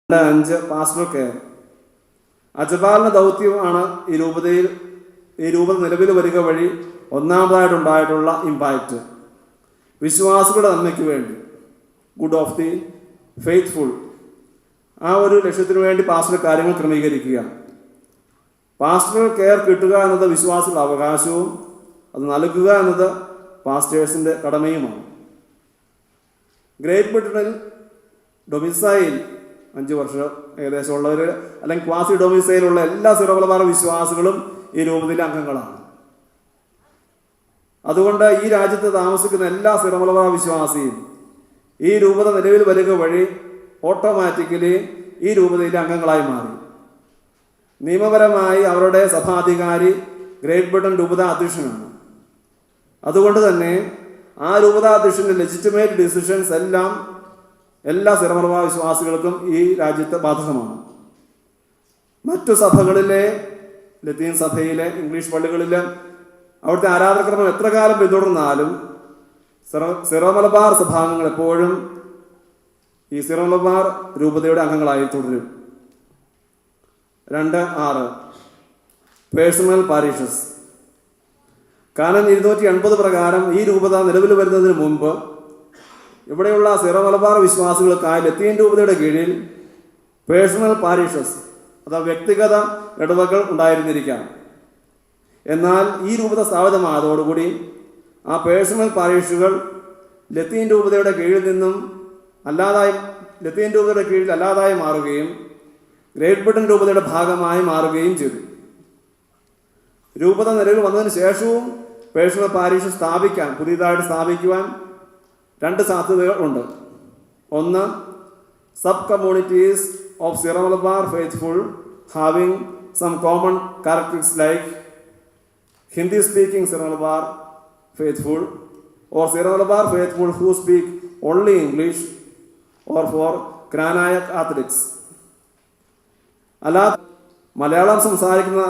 5 pastor care. അജപാലന ദൗത്യമാണ് ഈ രൂപത നിലവിൽ വരിക വഴി ഒന്നാമതായിട്ടുണ്ടായിട്ടുള്ള ഇമ്പാക്റ്റ്. വിശ്വാസികളുടെ നന്മയ്ക്ക് വേണ്ടി, ഗുഡ് ഓഫ് ദി ഫെയ്ത്ത്ഫുൾ, ആ ഒരു ലക്ഷ്യത്തിനു വേണ്ടി പാസ്റ്റർ കാര്യങ്ങൾ ക്രമീകരിക്കുക. പാസ്റ്റർ കെയർ കിട്ടുക എന്നത് വിശ്വാസികളുടെ അവകാശവും അത് നൽകുക എന്നത് പാസ്റ്റേഴ്സിൻ്റെ കടമയുമാണ്. ഗ്രേറ്റ് ബ്രിട്ടനിൽ ഡൊമിസൈൽ 5 വർഷം ഏകദേശം ഉള്ളവർ അല്ലെങ്കിൽ ക്വാസി ഡൊമിസൈലുള്ള എല്ലാ സിറോ മലബാർ വിശ്വാസികളും ഈ രൂപതയിലെ അംഗങ്ങളാണ്. അതുകൊണ്ട് ഈ രാജ്യത്ത് താമസിക്കുന്ന എല്ലാ സിറോ മലബാർ വിശ്വാസിയും ഈ രൂപത നിലവിൽ വരിക വഴി ഓട്ടോമാറ്റിക്കലി ഈ രൂപതയിലെ അംഗങ്ങളായി മാറി. നിയമപരമായി അവരുടെ സഭാധികാരി ഗ്രേറ്റ് ബ്രിട്ടൻ രൂപത അധ്യക്ഷനാണ്. അതുകൊണ്ട് തന്നെ ആ രൂപത അധ്യക്ഷൻ്റെ ലെജിറ്റിമേറ്റ് ഡിസിഷൻസ് എല്ലാം എല്ലാ സിറോ മലബാർ വിശ്വാസികൾക്കും ഈ രാജ്യത്ത് ബാധകമാണ്. മറ്റു സഭകളിലെ, ലത്തീൻ സഭയിലെ, ഇംഗ്ലീഷ് പള്ളികളിൽ അവിടുത്തെ ആരാധനക്രമം എത്ര കാലം പിന്തുടർന്നാലും സിറോ മലബാർ സഭാംഗങ്ങൾ എപ്പോഴും ഈ സിറോ മലബാർ രൂപതയുടെ അംഗങ്ങളായി തുടരും. 2.6 പേഴ്സണൽ പാരീഷസ്. കാനൻ 280 പ്രകാരം ഈ രൂപത നിലവിൽ വരുന്നതിന് മുമ്പ് ഇവിടെയുള്ള സിറോ മലബാർ വിശ്വാസികൾക്കായി ലത്തീൻ രൂപതയുടെ കീഴിൽ പേഴ്സണൽ പാരീഷസ് അഥവാ വ്യക്തിഗത ഇടവകൾ ഉണ്ടായിരുന്നിരിക്കാം. എന്നാൽ ഈ രൂപത സ്ഥാപിതമായതോടുകൂടി ആ പേഴ്സണൽ പാരീഷുകൾ ലത്തീൻ രൂപതയുടെ കീഴിൽ അല്ലാതായി മാറുകയും ഗ്രേറ്റ് ബ്രിട്ടൻ രൂപതയുടെ ഭാഗമായി മാറുകയും ചെയ്തു. രൂപത നിലവിൽ വന്നതിന് ശേഷവും പേഴ്സണൽ പാരീഷ് പുതിയതായിട്ട് സ്ഥാപിക്കുവാൻ 2 സാധ്യതകൾ ഉണ്ട്. ഒന്ന്, sub communities of Syro Malabar faithful having some common characteristics like Hindi speaking Syro Malabar faithful or Syro Malabar faithful who speak only English or for Knanaya Catholics. അല്ലാതെ മലയാളം സംസാരിക്കുന്ന